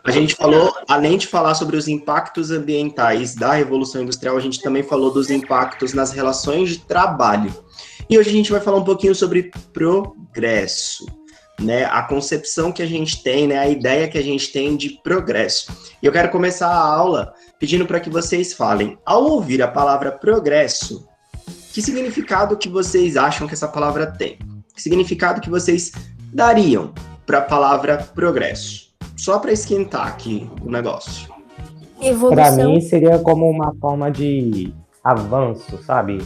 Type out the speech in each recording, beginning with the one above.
A gente falou, além de falar sobre os impactos ambientais da Revolução Industrial, a gente também falou dos impactos nas relações de trabalho. E hoje a gente vai falar um pouquinho sobre progresso, né? A concepção que a gente tem, né? A ideia que a gente tem de progresso. E eu quero começar a aula pedindo para que vocês falem, ao ouvir a palavra progresso, que significado que vocês acham que essa palavra tem? Que significado que vocês dariam para a palavra progresso? Só para esquentar aqui o negócio. Para mim seria como uma forma de avanço, sabe?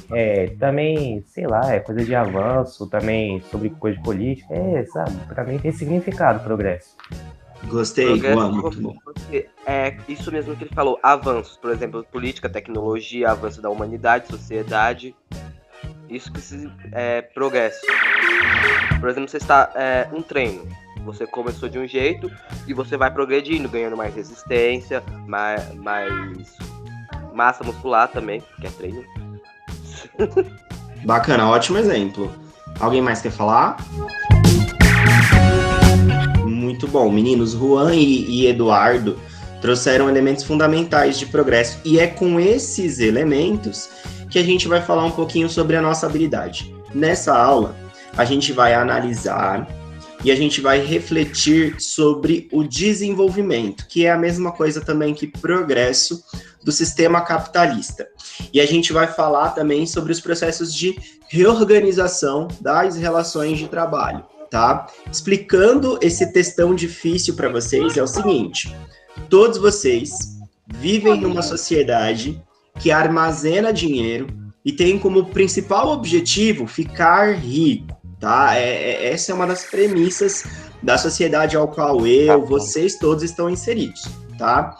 Também, sei lá, é coisa de avanço, também sobre coisa de política, sabe? Para mim tem significado progresso. Gostei, Juan, muito bom. É isso mesmo que ele falou, avanços, por exemplo, política, tecnologia, avanço da humanidade, sociedade, isso que é progresso. Por exemplo, você está um treino, você começou de um jeito e você vai progredindo, ganhando mais resistência, mais massa muscular também, que é treino. Bacana, ótimo exemplo. Alguém mais quer falar? Muito bom, meninos. Juan e Eduardo trouxeram elementos fundamentais de progresso e é com esses elementos que a gente vai falar um pouquinho sobre a nossa habilidade. Nessa aula, a gente vai analisar e a gente vai refletir sobre o desenvolvimento, que é a mesma coisa também que progresso do sistema capitalista. E a gente vai falar também sobre os processos de reorganização das relações de trabalho, tá? Explicando esse textão difícil para vocês, é o seguinte: todos vocês vivem numa sociedade que armazena dinheiro e tem como principal objetivo ficar rico, tá? Essa é uma das premissas da sociedade ao qual vocês todos estão inseridos, tá?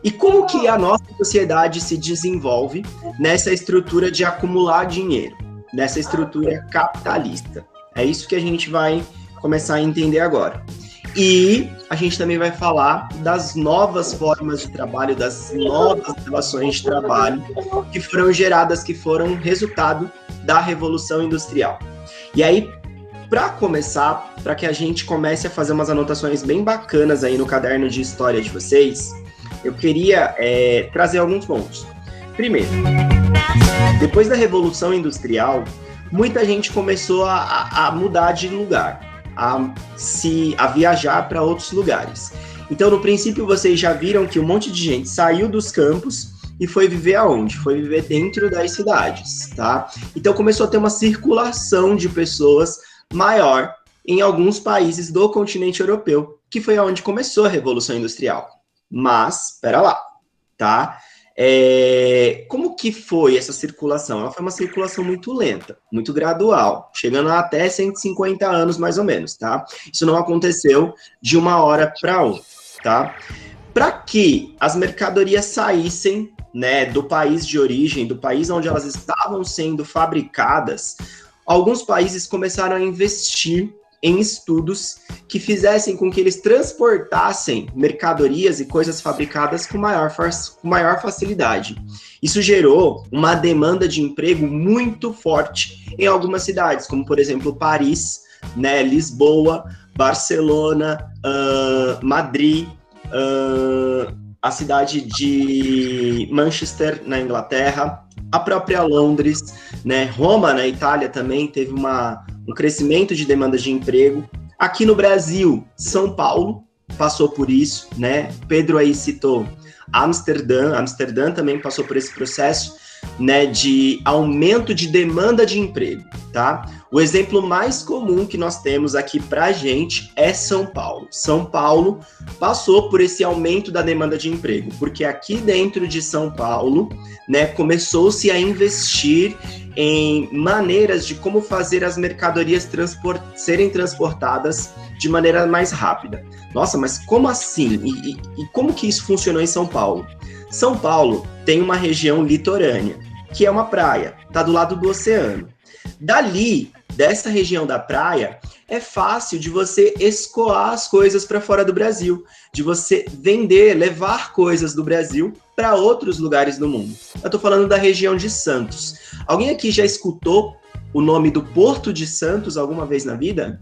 E como que a nossa sociedade se desenvolve nessa estrutura de acumular dinheiro, nessa estrutura capitalista? É isso que a gente vai começar a entender agora. E a gente também vai falar das novas formas de trabalho, das novas relações de trabalho que foram geradas, que foram resultado da Revolução Industrial. E aí, para começar, para que a gente comece a fazer umas anotações bem bacanas aí no caderno de história de vocês, eu queria trazer alguns pontos. Primeiro, depois da Revolução Industrial, muita gente começou a mudar de lugar, a viajar para outros lugares. Então, no princípio, vocês já viram que um monte de gente saiu dos campos e foi viver aonde? Foi viver dentro das cidades, tá? Então, começou a ter uma circulação de pessoas maior em alguns países do continente europeu, que foi aonde começou a Revolução Industrial. Mas, espera lá, tá? Como que foi essa circulação? Ela foi uma circulação muito lenta, muito gradual, chegando a até 150 anos, mais ou menos, tá? Isso não aconteceu de uma hora para outra, tá? Para que as mercadorias saíssem, né, do país de origem, do país onde elas estavam sendo fabricadas, alguns países começaram a investir em estudos que fizessem com que eles transportassem mercadorias e coisas fabricadas com maior facilidade. Isso gerou uma demanda de emprego muito forte em algumas cidades, como, por exemplo, Paris, né, Lisboa, Barcelona, Madrid, a cidade de Manchester, na Inglaterra, a própria Londres, né, Roma, na Itália, também teve um crescimento de demandas de emprego. Aqui no Brasil, São Paulo passou por isso, né? Pedro aí citou Amsterdã também passou por esse processo, né, de aumento de demanda de emprego, tá? O exemplo mais comum que nós temos aqui pra gente é São Paulo. São Paulo passou por esse aumento da demanda de emprego, porque aqui dentro de São Paulo, né, começou-se a investir em maneiras de como fazer as mercadorias serem transportadas de maneira mais rápida. Nossa, mas como assim? E como que isso funcionou em São Paulo? São Paulo tem uma região litorânea, que é uma praia, está do lado do oceano. Dali, dessa região da praia, é fácil de você escoar as coisas para fora do Brasil, de você vender, levar coisas do Brasil para outros lugares do mundo. Eu estou falando da região de Santos. Alguém aqui já escutou o nome do Porto de Santos alguma vez na vida?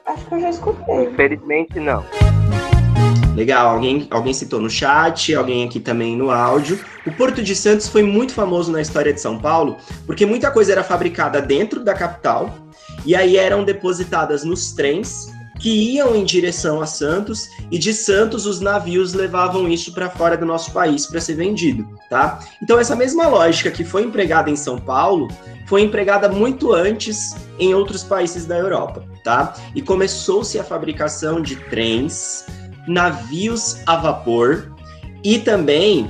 Acho que eu já escutei. Infelizmente, não. Legal, alguém citou no chat, alguém aqui também no áudio. O Porto de Santos foi muito famoso na história de São Paulo, porque muita coisa era fabricada dentro da capital, e aí eram depositadas nos trens que iam em direção a Santos, e de Santos os navios levavam isso para fora do nosso país para ser vendido, tá? Então essa mesma lógica que foi empregada em São Paulo, foi empregada muito antes em outros países da Europa, tá? E começou-se a fabricação de trens, navios a vapor e também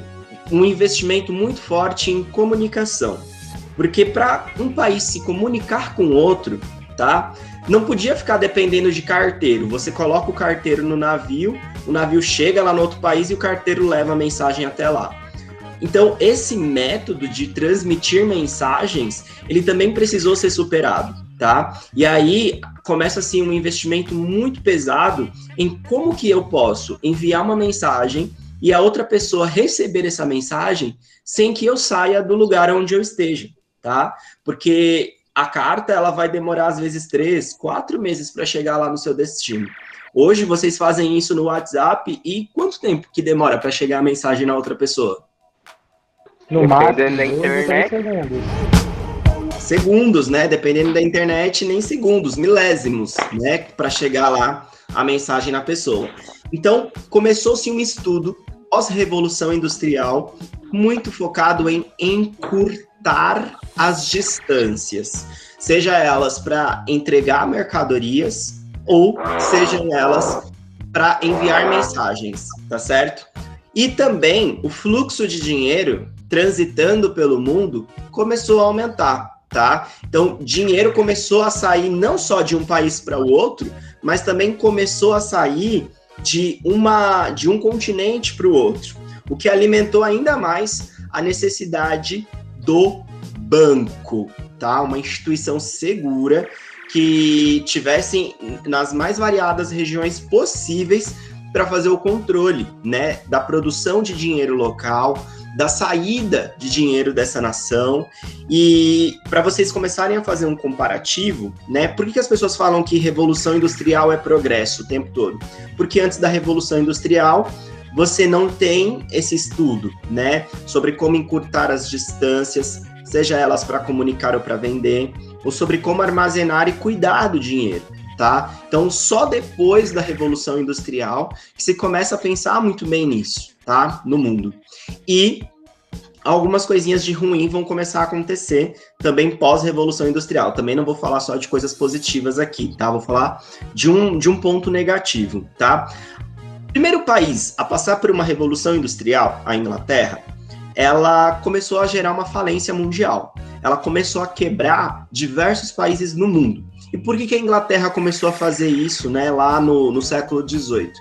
um investimento muito forte em comunicação. Porque para um país se comunicar com outro, tá? Não podia ficar dependendo de carteiro. Você coloca o carteiro no navio, o navio chega lá no outro país e o carteiro leva a mensagem até lá. Então, esse método de transmitir mensagens, ele também precisou ser superado, tá? E aí, começa, assim, um investimento muito pesado em como que eu posso enviar uma mensagem e a outra pessoa receber essa mensagem sem que eu saia do lugar onde eu esteja, tá? Porque a carta, ela vai demorar, às vezes, 3, 4 meses para chegar lá no seu destino. Hoje, vocês fazem isso no WhatsApp e quanto tempo que demora para chegar a mensagem na outra pessoa? No máximo, Dependendo da internet. Segundos, né? Dependendo da internet, nem segundos, milésimos, né? Para chegar lá a mensagem na pessoa. Então, começou-se um estudo pós-revolução industrial muito focado em encurtar as distâncias, seja elas para entregar mercadorias ou sejam elas para enviar mensagens, tá certo? E também o fluxo de dinheiro transitando pelo mundo começou a aumentar, tá? Então, dinheiro começou a sair não só de um país para o outro, mas também começou a sair de um continente para o outro, o que alimentou ainda mais a necessidade do banco, tá? Uma instituição segura que tivesse nas mais variadas regiões possíveis para fazer o controle, né, da produção de dinheiro local, da saída de dinheiro dessa nação. E para vocês começarem a fazer um comparativo, né, por que as pessoas falam que revolução industrial é progresso o tempo todo? Porque antes da revolução industrial, você não tem esse estudo, né, sobre como encurtar as distâncias, seja elas para comunicar ou para vender, ou sobre como armazenar e cuidar do dinheiro, tá? Então, só depois da Revolução Industrial que se começa a pensar muito bem nisso, tá? No mundo. E algumas coisinhas de ruim vão começar a acontecer também pós-Revolução Industrial. Também não vou falar só de coisas positivas aqui, tá? Vou falar de um ponto negativo, tá? O primeiro país a passar por uma Revolução Industrial, a Inglaterra, ela começou a gerar uma falência mundial. Ela começou a quebrar diversos países no mundo. E por que a Inglaterra começou a fazer isso, né, lá no século XVIII?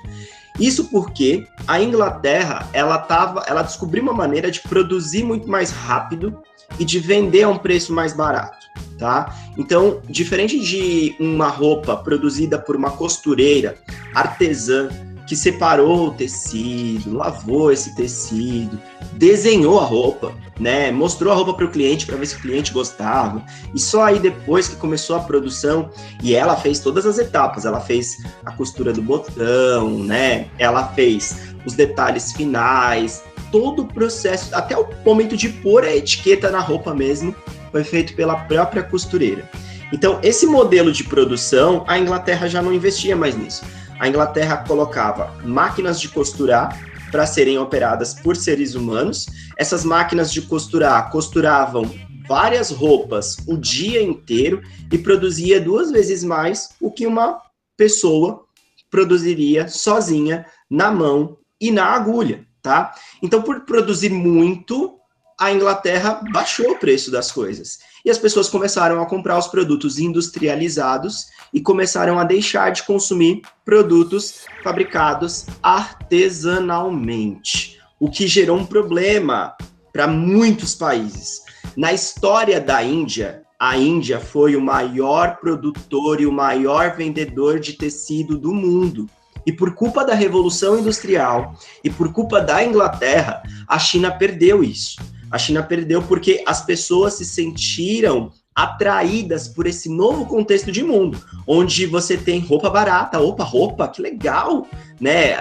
Isso porque a Inglaterra, ela descobriu uma maneira de produzir muito mais rápido e de vender a um preço mais barato, tá? Então, diferente de uma roupa produzida por uma costureira artesã, que separou o tecido, lavou esse tecido, desenhou a roupa, né? Mostrou a roupa para o cliente para ver se o cliente gostava. E só aí depois que começou a produção, e ela fez todas as etapas, ela fez a costura do botão, né? Ela fez os detalhes finais, todo o processo, até o momento de pôr a etiqueta na roupa mesmo, foi feito pela própria costureira. Então, esse modelo de produção, a Inglaterra já não investia mais nisso. A Inglaterra colocava máquinas de costurar para serem operadas por seres humanos. Essas máquinas de costurar costuravam várias roupas o dia inteiro e produzia 2 vezes mais o que uma pessoa produziria sozinha na mão e na agulha, tá? Então, por produzir muito, a Inglaterra baixou o preço das coisas. E as pessoas começaram a comprar os produtos industrializados e começaram a deixar de consumir produtos fabricados artesanalmente, o que gerou um problema para muitos países. Na história da Índia, a Índia foi o maior produtor e o maior vendedor de tecido do mundo. E por culpa da Revolução Industrial e por culpa da Inglaterra, a China perdeu isso. A China perdeu porque as pessoas se sentiram atraídas por esse novo contexto de mundo, onde você tem roupa barata, roupa, que legal, né?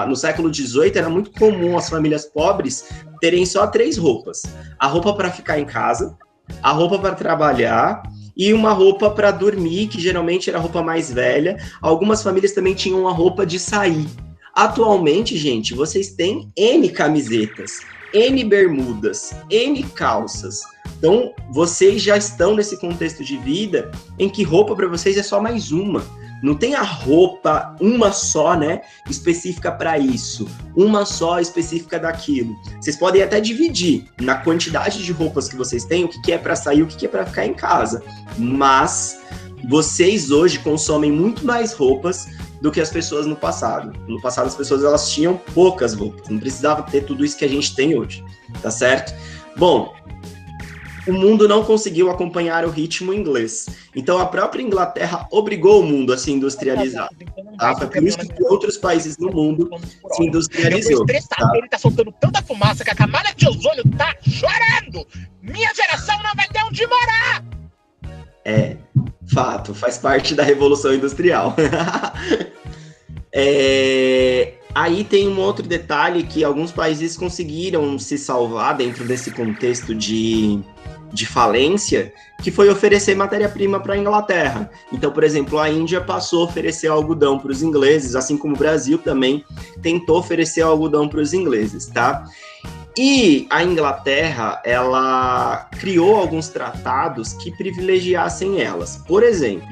No século XVIII era muito comum as famílias pobres terem só 3 roupas: a roupa para ficar em casa, a roupa para trabalhar e uma roupa para dormir, que geralmente era a roupa mais velha. Algumas famílias também tinham uma roupa de sair. Atualmente, gente, vocês têm N camisetas, N bermudas, N calças. Então, vocês já estão nesse contexto de vida em que roupa para vocês é só mais uma. Não tem a roupa, uma só, né, específica para isso, uma só específica daquilo. Vocês podem até dividir na quantidade de roupas que vocês têm, o que é para sair, o que é para ficar em casa. Mas vocês hoje consomem muito mais roupas do que as pessoas no passado. No passado, as pessoas elas tinham poucas roupas, não precisava ter tudo isso que a gente tem hoje, tá certo? Bom, o mundo não conseguiu acompanhar o ritmo inglês. Então, a própria Inglaterra obrigou o mundo a se industrializar. Tá? Foi por isso que outros países no mundo se industrializou. Eu tô estressado, tá? ele tá soltando tanta fumaça que a camada de ozônio tá chorando. Minha geração não vai ter onde morar. É, fato, faz parte da Revolução Industrial. Aí tem um outro detalhe que alguns países conseguiram se salvar dentro desse contexto de falência, que foi oferecer matéria-prima para a Inglaterra. Então, por exemplo, a Índia passou a oferecer algodão para os ingleses, assim como o Brasil também tentou oferecer algodão para os ingleses, tá? E a Inglaterra, ela criou alguns tratados que privilegiassem elas. Por exemplo,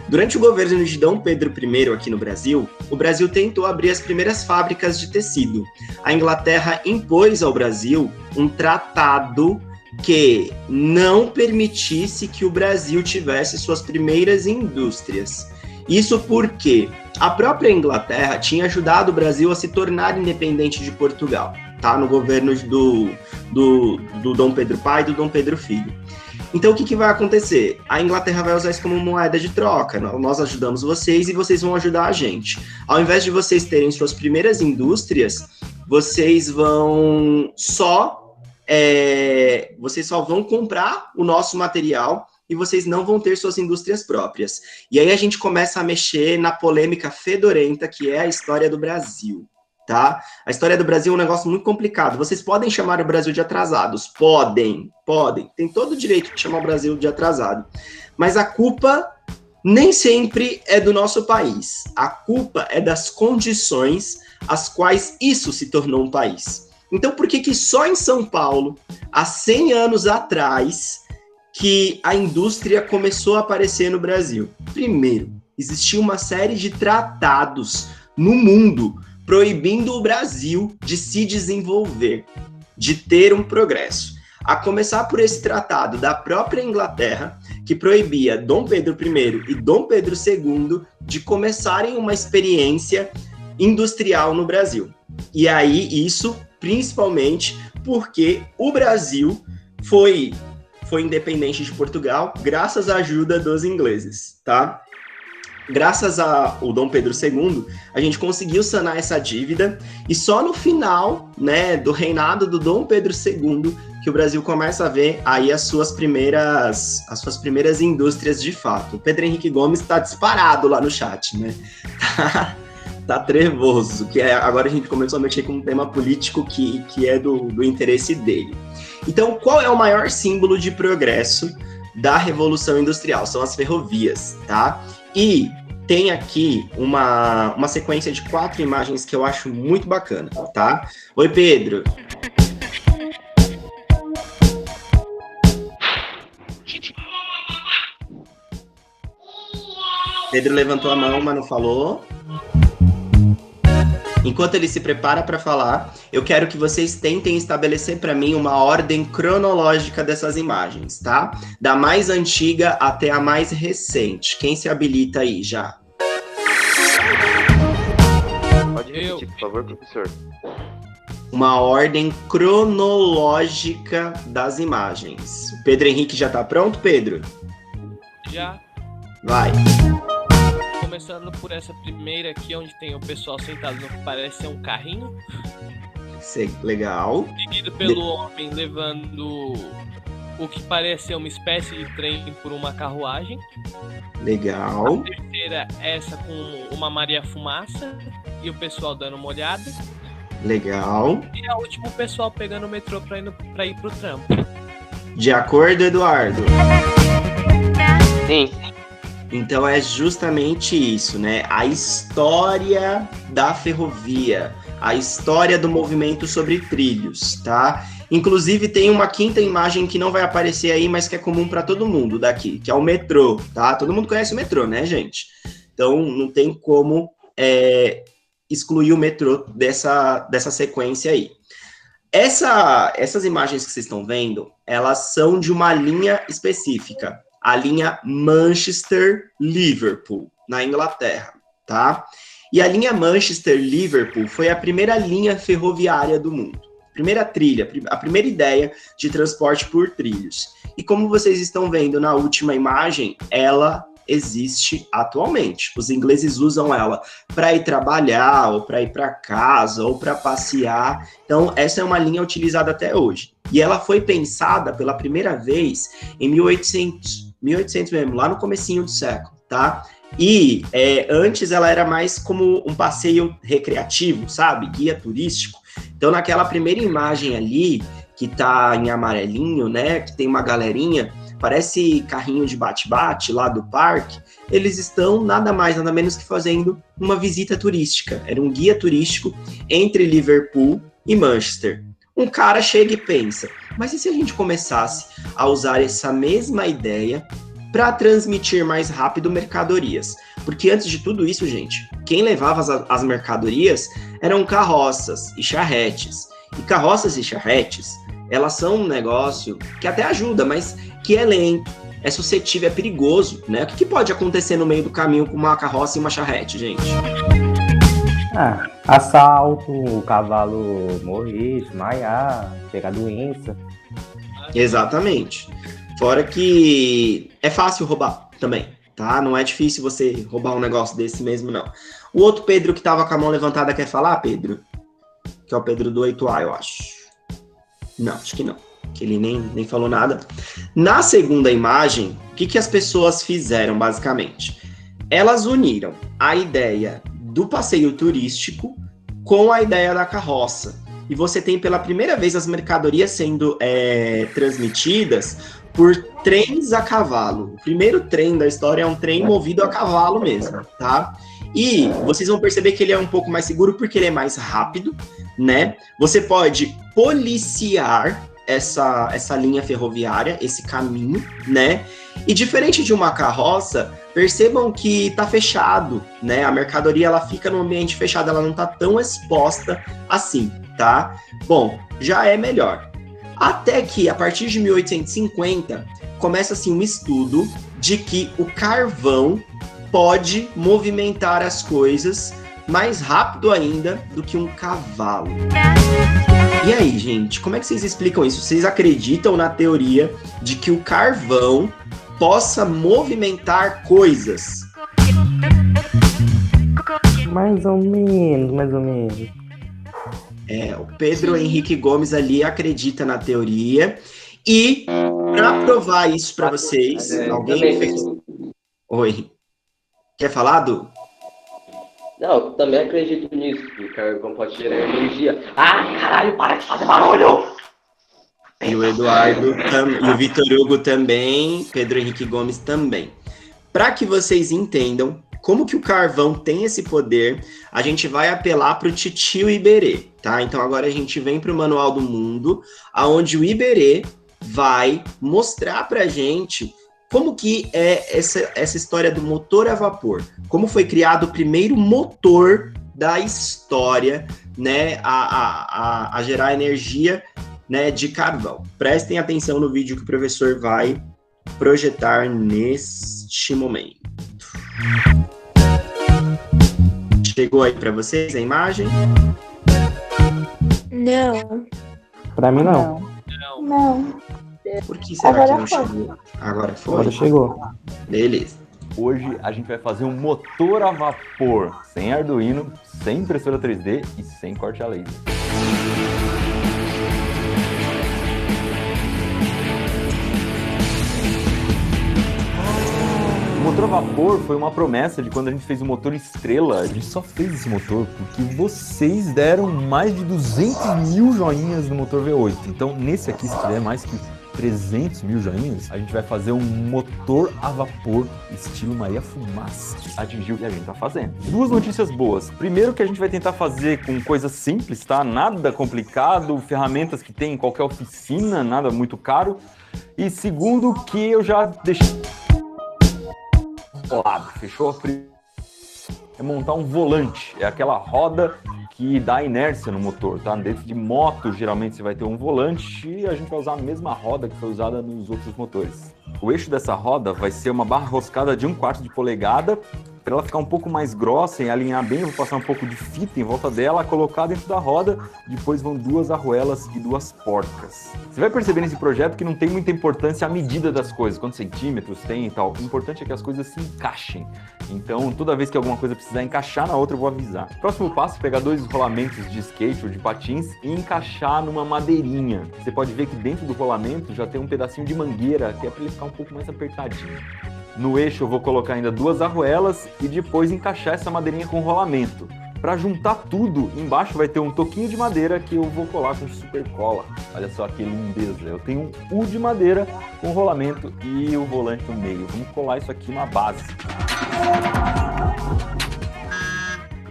durante o governo de Dom Pedro I aqui no Brasil, o Brasil tentou abrir as primeiras fábricas de tecido. A Inglaterra impôs ao Brasil um tratado que não permitisse que o Brasil tivesse suas primeiras indústrias. Isso porque a própria Inglaterra tinha ajudado o Brasil a se tornar independente de Portugal, tá? No governo do Dom Pedro pai e do Dom Pedro filho. Então, o que vai acontecer? A Inglaterra vai usar isso como moeda de troca. Nós ajudamos vocês e vocês vão ajudar a gente. Ao invés de vocês terem suas primeiras indústrias, vocês só vão comprar o nosso material e vocês não vão ter suas indústrias próprias. E aí a gente começa a mexer na polêmica fedorenta que é a história do Brasil, tá? A história do Brasil é um negócio muito complicado. Vocês podem chamar o Brasil de atrasados? Podem. Tem todo o direito de chamar o Brasil de atrasado. Mas a culpa nem sempre é do nosso país. A culpa é das condições às quais isso se tornou um país. Então, por que só em São Paulo, há 100 anos atrás, que a indústria começou a aparecer no Brasil? Primeiro, existia uma série de tratados no mundo proibindo o Brasil de se desenvolver, de ter um progresso. A começar por esse tratado da própria Inglaterra, que proibia Dom Pedro I e Dom Pedro II de começarem uma experiência industrial no Brasil. E aí, isso principalmente porque o Brasil foi independente de Portugal graças à ajuda dos ingleses, tá? Graças ao Dom Pedro II, a gente conseguiu sanar essa dívida e só no final, né, do reinado do Dom Pedro II que o Brasil começa a ver aí as suas primeiras indústrias de fato. O Pedro Henrique Gomes está disparado lá no chat, né? Tá trevoso, que agora a gente começou a mexer com um tema político que é do interesse dele. Então, qual é o maior símbolo de progresso da Revolução Industrial? São as ferrovias, tá? E tem aqui uma sequência de 4 imagens que eu acho muito bacana, tá? Oi, Pedro. Pedro levantou a mão, mas não falou. Enquanto ele se prepara para falar, eu quero que vocês tentem estabelecer para mim uma ordem cronológica dessas imagens, tá? Da mais antiga até a mais recente. Quem se habilita aí já? Pode repetir, por favor, professor. Uma ordem cronológica das imagens. O Pedro Henrique já tá pronto, Pedro? Já. Vai. Começando por essa primeira aqui, onde tem o pessoal sentado no que parece ser um carrinho. Legal. Seguido pelo homem levando o que parece ser uma espécie de trem por uma carruagem. Legal. A terceira, essa com uma Maria Fumaça e o pessoal dando uma olhada. Legal. E a última, o pessoal pegando o metrô pra ir pro trampo. De acordo, Eduardo? Sim. Então é justamente isso, né? A história da ferrovia, a história do movimento sobre trilhos, tá? Inclusive tem uma quinta imagem que não vai aparecer aí, mas que é comum para todo mundo daqui, que é o metrô, tá? Todo mundo conhece o metrô, né, gente? Então não tem como excluir o metrô dessa sequência aí. Essas imagens que vocês estão vendo, elas são de uma linha específica, a linha Manchester-Liverpool, na Inglaterra, tá? E a linha Manchester-Liverpool foi a primeira linha ferroviária do mundo. Primeira trilha, a primeira ideia de transporte por trilhos. E como vocês estão vendo na última imagem, ela existe atualmente. Os ingleses usam ela para ir trabalhar, ou para ir para casa, ou para passear. Então, essa é uma linha utilizada até hoje. E ela foi pensada pela primeira vez em 1800 mesmo, lá no comecinho do século, tá? E antes ela era mais como um passeio recreativo, sabe? Guia turístico. Então, naquela primeira imagem ali, que tá em amarelinho, né? Que tem uma galerinha, parece carrinho de bate-bate lá do parque, eles estão nada mais, nada menos que fazendo uma visita turística. Era um guia turístico entre Liverpool e Manchester. Um cara chega e pensa, mas e se a gente começasse a usar essa mesma ideia para transmitir mais rápido mercadorias? Porque antes de tudo isso, gente, quem levava as mercadorias eram carroças e charretes. E carroças e charretes, elas são um negócio que até ajuda, mas que é lento, é suscetível, é perigoso, né? O que pode acontecer no meio do caminho com uma carroça e uma charrete, gente? Assalto, o cavalo morrer, desmaiar, pegar doença. Exatamente. Fora que é fácil roubar também, tá? Não é difícil você roubar um negócio desse mesmo, não. O outro Pedro que tava com a mão levantada quer falar, Pedro? Que é o Pedro do 8A, eu acho. Não, acho que não. Que ele nem falou nada. Na segunda imagem, o que as pessoas fizeram, basicamente? Elas uniram a ideia do passeio turístico com a ideia da carroça. E você tem pela primeira vez as mercadorias sendo transmitidas por trens a cavalo. O primeiro trem da história é um trem movido a cavalo mesmo, tá? E vocês vão perceber que ele é um pouco mais seguro porque ele é mais rápido, né? Você pode policiar essa linha ferroviária, esse caminho, né? E diferente de uma carroça, percebam que tá fechado, né? A mercadoria, ela fica no ambiente fechado, ela não tá tão exposta assim, tá? Bom, já é melhor. Até que, a partir de 1850, começa assim um estudo de que o carvão pode movimentar as coisas mais rápido ainda do que um cavalo. E aí, gente, como é que vocês explicam isso? Vocês acreditam na teoria de que o carvão possa movimentar coisas? Mais ou menos. O Pedro Henrique Gomes ali acredita na teoria. E, para provar isso para vocês, alguém fez... Oi. Quer falar, Du? Não, eu também acredito nisso, que o carvão pode gerar energia. Caralho, para de fazer barulho! E o Eduardo e o Vitor Hugo também, Pedro Henrique Gomes também. Para que vocês entendam como que o carvão tem esse poder, a gente vai apelar para o Titio Iberê, tá? Então agora a gente vem para o Manual do Mundo, aonde o Iberê vai mostrar para a gente como que é essa história do motor a vapor, como foi criado o primeiro motor da história, né, a gerar energia, né, de carvão. Prestem atenção no vídeo que o professor vai projetar neste momento. Chegou aí para vocês a imagem? Não. Pra mim, não. Não. Por que será Agora que não foi. chegou? Agora foi? Agora chegou. Beleza. Hoje a gente vai fazer um motor a vapor, sem Arduino, sem impressora 3D e sem corte a laser. motor a vapor foi uma promessa de quando a gente fez o motor Estrela. A gente só fez esse motor porque vocês deram mais de 200 mil joinhas no motor V8. Então, nesse aqui, se tiver mais que 300 mil joinhas, a gente vai fazer um motor a vapor estilo Maria Fumaça. Atingiu o que a gente tá fazendo. Duas notícias boas. Primeiro que a gente vai tentar fazer com coisas simples, tá? Nada complicado, ferramentas que tem em qualquer oficina, nada muito caro. E segundo que eu já deixei... Fechou a é montar um volante, é aquela roda que dá inércia no motor, tá? Dentro de moto, geralmente você vai ter um volante e a gente vai usar a mesma roda que foi usada nos outros motores. O eixo dessa roda vai ser uma barra roscada de 1/4 de polegada. Para ela ficar um pouco mais grossa e alinhar bem, eu vou passar um pouco de fita em volta dela, colocar dentro da roda, depois vão 2 arruelas e 2 porcas. Você vai perceber nesse projeto que não tem muita importância a medida das coisas, quantos centímetros tem e tal. O importante é que as coisas se encaixem. Então, toda vez que alguma coisa precisar encaixar na outra, eu vou avisar. Próximo passo é pegar 2 rolamentos de skate ou de patins e encaixar numa madeirinha. Você pode ver que dentro do rolamento já tem um pedacinho de mangueira, que é para ele ficar um pouco mais apertadinho. No eixo eu vou colocar ainda 2 arruelas e depois encaixar essa madeirinha com rolamento. Para juntar tudo, embaixo vai ter um toquinho de madeira que eu vou colar com super cola. Olha só que lindeza. Eu tenho um U de madeira com rolamento e o volante no meio. Vamos colar isso aqui na base.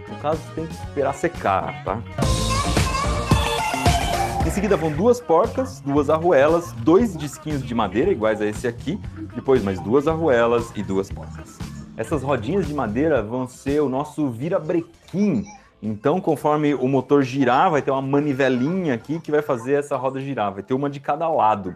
No caso, tem que esperar secar, tá? Em seguida vão 2 porcas, 2 arruelas, 2 disquinhos de madeira iguais a esse aqui, depois mais 2 arruelas e 2 porcas. Essas rodinhas de madeira vão ser o nosso virabrequim. Então, conforme o motor girar, vai ter uma manivelinha aqui que vai fazer essa roda girar. Vai ter uma de cada lado.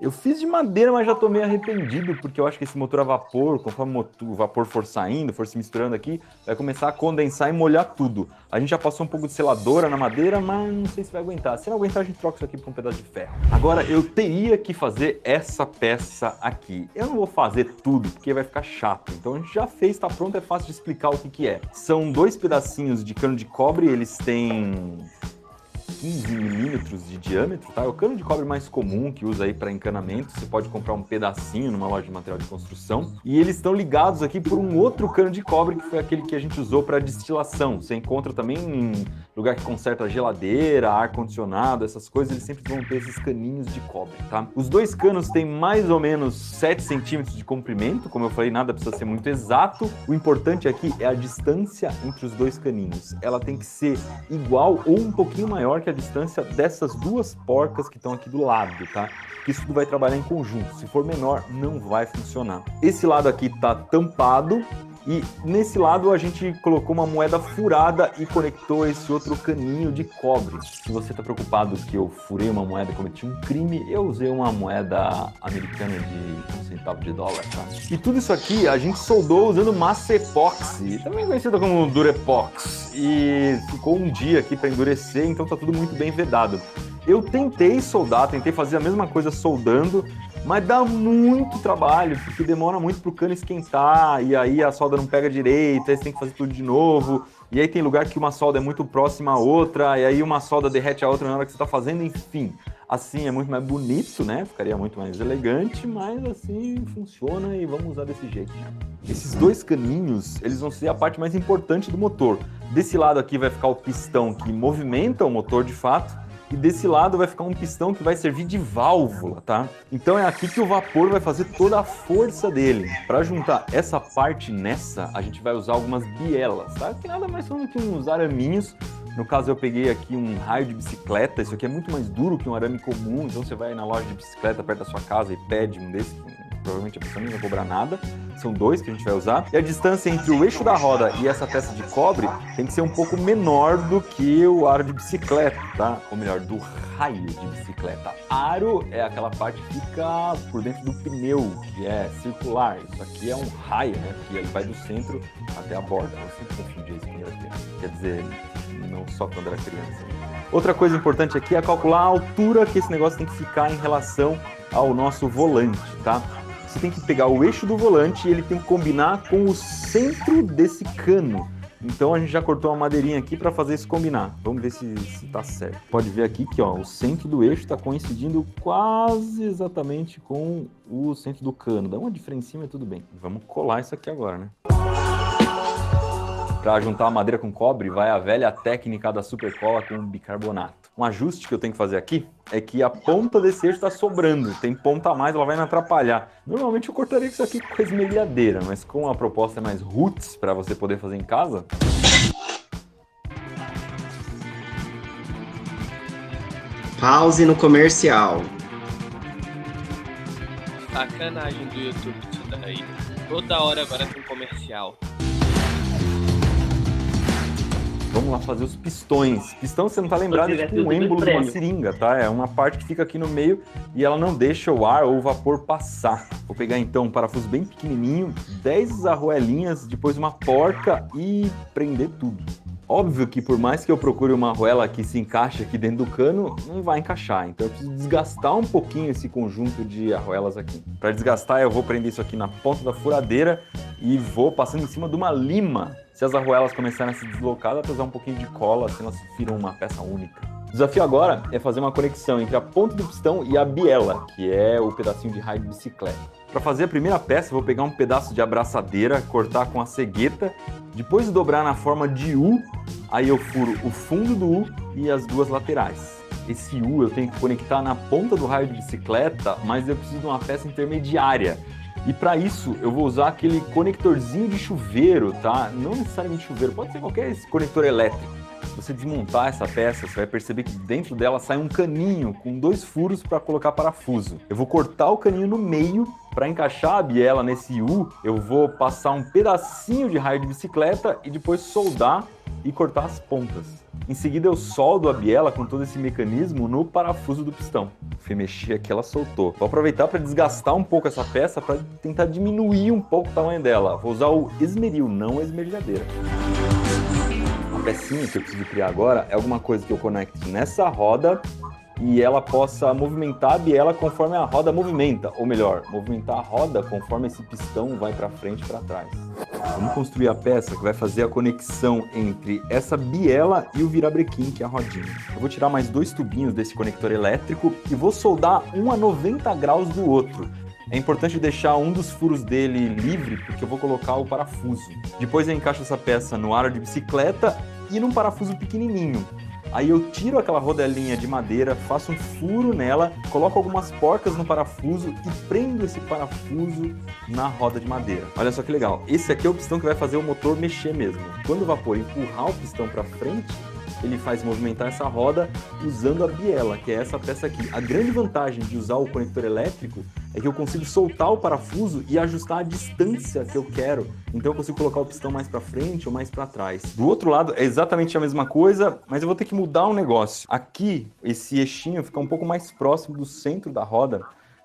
Eu fiz de madeira, mas já tô meio arrependido, porque eu acho que esse motor a vapor, conforme o vapor for saindo, for se misturando aqui, vai começar a condensar e molhar tudo. A gente já passou um pouco de seladora na madeira, mas não sei se vai aguentar. Se não aguentar, a gente troca isso aqui por um pedaço de ferro. Agora, eu teria que fazer essa peça aqui. Eu não vou fazer tudo, porque vai ficar chato. Então, a gente já fez, tá pronto, é fácil de explicar o que é. São 2 pedacinhos de cano de cobre, eles têm 15 milímetros de diâmetro, tá? É o cano de cobre mais comum que usa aí para encanamento. Você pode comprar um pedacinho numa loja de material de construção. E eles estão ligados aqui por um outro cano de cobre que foi aquele que a gente usou para destilação. Você encontra também em lugar que conserta geladeira, ar-condicionado, essas coisas, eles sempre vão ter esses caninhos de cobre, tá? Os 2 canos têm mais ou menos 7 centímetros de comprimento. Como eu falei, nada precisa ser muito exato. O importante aqui é a distância entre os 2 caninhos. Ela tem que ser igual ou um pouquinho maior que a distância dessas 2 porcas que estão aqui do lado, tá? Isso tudo vai trabalhar em conjunto. Se for menor, não vai funcionar. Esse lado aqui tá tampado e nesse lado a gente colocou uma moeda furada e conectou esse outro caninho de cobre. Se você tá preocupado que eu furei uma moeda e cometi um crime, eu usei uma moeda americana de 1 centavo de dólar, tá? E tudo isso aqui a gente soldou usando massa epóxi, também conhecida como Durepox. E ficou um dia aqui para endurecer, então tá tudo muito bem vedado. Eu tentei soldar, tentei fazer a mesma coisa soldando, mas dá muito trabalho, porque demora muito pro cano esquentar, e aí a solda não pega direito, aí você tem que fazer tudo de novo, e aí tem lugar que uma solda é muito próxima à outra, e aí uma solda derrete a outra na hora que você tá fazendo, enfim. Assim é muito mais bonito, né? Ficaria muito mais elegante, mas assim funciona e vamos usar desse jeito. Esses 2 caninhos, eles vão ser a parte mais importante do motor. Desse lado aqui vai ficar o pistão que movimenta o motor de fato, e desse lado vai ficar um pistão que vai servir de válvula, tá? Então é aqui que o vapor vai fazer toda a força dele. Para juntar essa parte nessa, a gente vai usar algumas bielas, tá? Que nada mais são do que uns araminhos. No caso eu peguei aqui um raio de bicicleta, isso aqui é muito mais duro que um arame comum, então você vai na loja de bicicleta perto da sua casa e pede um desses, provavelmente a pessoa não vai cobrar nada. São 2 que a gente vai usar. E a distância entre o eixo da roda e essa peça de cobre tem que ser um pouco menor do que o aro de bicicleta, tá? Ou melhor, do raio de bicicleta. Aro é aquela parte que fica por dentro do pneu, que é circular. Isso aqui é um raio, né? Porque ele vai do centro até a borda. Eu sempre confundi isso quando era criança. Quer dizer, não só quando era criança. Outra coisa importante aqui é calcular a altura que esse negócio tem que ficar em relação ao nosso volante, tá? Você tem que pegar o eixo do volante e ele tem que combinar com o centro desse cano. Então a gente já cortou uma madeirinha aqui para fazer isso combinar. Vamos ver se tá certo. Pode ver aqui que ó, o centro do eixo está coincidindo quase exatamente com o centro do cano. Dá uma diferencinha, mas tudo bem. Vamos colar isso aqui agora, né? Para juntar a madeira com cobre, vai a velha técnica da supercola com bicarbonato. Um ajuste que eu tenho que fazer aqui é que a ponta desse eixo está sobrando. Tem ponta a mais, ela vai me atrapalhar. Normalmente eu cortaria isso aqui com a esmerilhadeira, mas como a proposta é mais roots para você poder fazer em casa... Pause no comercial. Sacanagem do YouTube isso daí. Toda hora agora tem comercial. Vamos lá fazer os pistões. Pistão, você não tá lembrado, é tipo um êmbolo de uma seringa, tá? É uma parte que fica aqui no meio e ela não deixa o ar ou o vapor passar. Vou pegar então um parafuso bem pequenininho, 10 arruelinhas, depois uma porca e prender tudo. Óbvio que por mais que eu procure uma arruela que se encaixe aqui dentro do cano, não vai encaixar. Então eu preciso desgastar um pouquinho esse conjunto de arruelas aqui. Para desgastar, eu vou prender isso aqui na ponta da furadeira e vou passando em cima de uma lima. Se as arruelas começarem a se deslocar, dá para usar um pouquinho de cola, senão elas viram uma peça única. O desafio agora é fazer uma conexão entre a ponta do pistão e a biela, que é o pedacinho de raio de bicicleta. Para fazer a primeira peça, eu vou pegar um pedaço de abraçadeira, cortar com a cegueta, depois dobrar na forma de U, aí eu furo o fundo do U e as duas laterais. Esse U eu tenho que conectar na ponta do raio de bicicleta, mas eu preciso de uma peça intermediária. E para isso eu vou usar aquele conectorzinho de chuveiro, tá? Não necessariamente chuveiro, pode ser qualquer conector elétrico. Se você desmontar essa peça, você vai perceber que dentro dela sai um caninho com 2 furos para colocar parafuso. Eu vou cortar o caninho no meio. Para encaixar a biela nesse U, eu vou passar um pedacinho de raio de bicicleta e depois soldar e cortar as pontas. Em seguida eu soldo a biela com todo esse mecanismo no parafuso do pistão. Fui mexer aqui, ela soltou. Vou aproveitar para desgastar um pouco essa peça para tentar diminuir um pouco o tamanho dela. Vou usar o esmeril, não a esmerilhadeira. A pecinha que eu preciso criar agora é alguma coisa que eu conecte nessa roda e ela possa movimentar a biela conforme a roda movimenta, ou melhor, movimentar a roda conforme esse pistão vai para frente e para trás. Vamos construir a peça que vai fazer a conexão entre essa biela e o virabrequim, que é a rodinha. Eu vou tirar mais 2 tubinhos desse conector elétrico e vou soldar um a 90 graus do outro. É importante deixar um dos furos dele livre, porque eu vou colocar o parafuso. Depois eu encaixo essa peça no aro de bicicleta e num parafuso pequenininho. Aí eu tiro aquela rodelinha de madeira, faço um furo nela, coloco algumas porcas no parafuso e prendo esse parafuso na roda de madeira. Olha só que legal, esse aqui é o pistão que vai fazer o motor mexer mesmo. Quando o vapor empurrar o pistão para frente, ele faz movimentar essa roda usando a biela, que é essa peça aqui. A grande vantagem de usar o conector elétrico é que eu consigo soltar o parafuso e ajustar a distância que eu quero. Então eu consigo colocar o pistão mais para frente ou mais para trás. Do outro lado é exatamente a mesma coisa, mas eu vou ter que mudar um negócio. Aqui, esse eixinho fica um pouco mais próximo do centro da roda,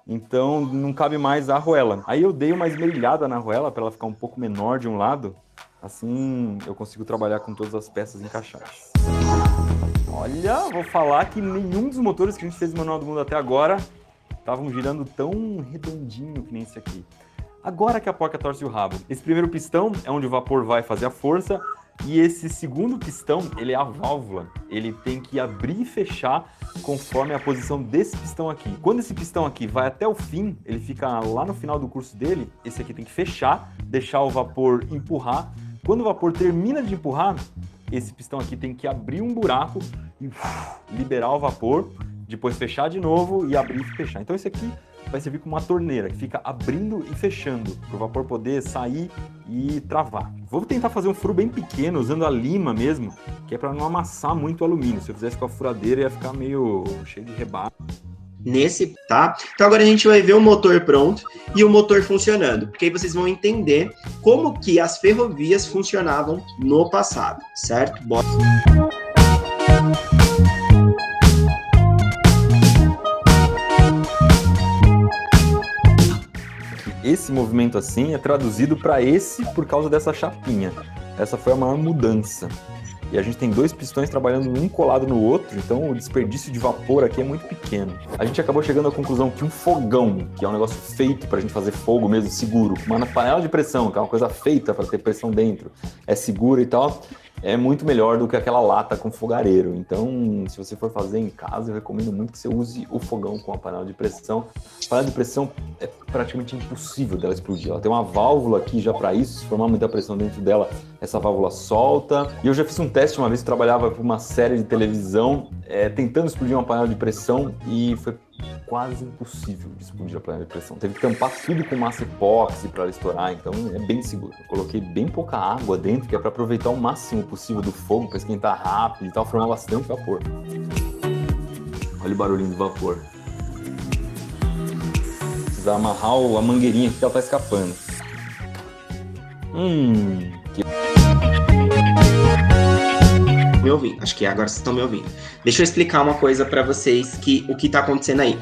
então não cabe mais a arruela. Aí eu dei uma esmerilhada na arruela para ela ficar um pouco menor de um lado. Assim eu consigo trabalhar com todas as peças encaixadas. Olha, vou falar que nenhum dos motores que a gente fez no Manual do Mundo até agora estavam girando tão redondinho que nem esse aqui. Agora que a porca torce o rabo. Esse primeiro pistão é onde o vapor vai fazer a força e esse segundo pistão, ele é a válvula. Ele tem que abrir e fechar conforme a posição desse pistão aqui. Quando esse pistão aqui vai até o fim, ele fica lá no final do curso dele, esse aqui tem que fechar, deixar o vapor empurrar. Quando o vapor termina de empurrar, esse pistão aqui tem que abrir um buraco e liberar o vapor, depois fechar de novo e abrir e fechar. Então esse aqui vai servir como uma torneira que fica abrindo e fechando para o vapor poder sair e travar. Vou tentar fazer um furo bem pequeno usando a lima mesmo, que é para não amassar muito o alumínio. Se eu fizesse com a furadeira ia ficar meio cheio de rebarro. Tá? Então agora a gente vai ver o motor pronto e o motor funcionando, porque aí vocês vão entender como que as ferrovias funcionavam no passado, certo? Bora. Esse movimento assim é traduzido para esse por causa dessa chapinha. Essa foi a maior mudança. e a gente tem 2 pistões trabalhando um colado no outro, então o desperdício de vapor aqui é muito pequeno. A gente acabou chegando à conclusão que um fogão, que é um negócio feito pra gente fazer fogo mesmo, seguro, uma panela de pressão, que é uma coisa feita para ter pressão dentro, é segura e tal, é muito melhor do que aquela lata com fogareiro. Então, se você for fazer em casa, eu recomendo muito que você use o fogão com a panela de pressão. A panela de pressão é praticamente impossível dela explodir. Ela tem uma válvula aqui já para isso, se formar muita pressão dentro dela, essa válvula solta. E eu já fiz um teste uma vez, eu trabalhava para uma série de televisão, tentando explodir uma panela de pressão, e foi quase impossível de explodir a panela de pressão. Teve que tampar tudo com massa epóxi para ela estourar, então é bem seguro. Eu coloquei bem pouca água dentro, que é para aproveitar o máximo possível do fogo, para esquentar rápido e tal, formar bastante vapor. Olha o barulhinho do vapor. Precisa amarrar a mangueirinha aqui que ela tá escapando. Me ouvindo? Acho que agora vocês estão me ouvindo. Deixa eu explicar uma coisa para vocês, o que tá acontecendo aí.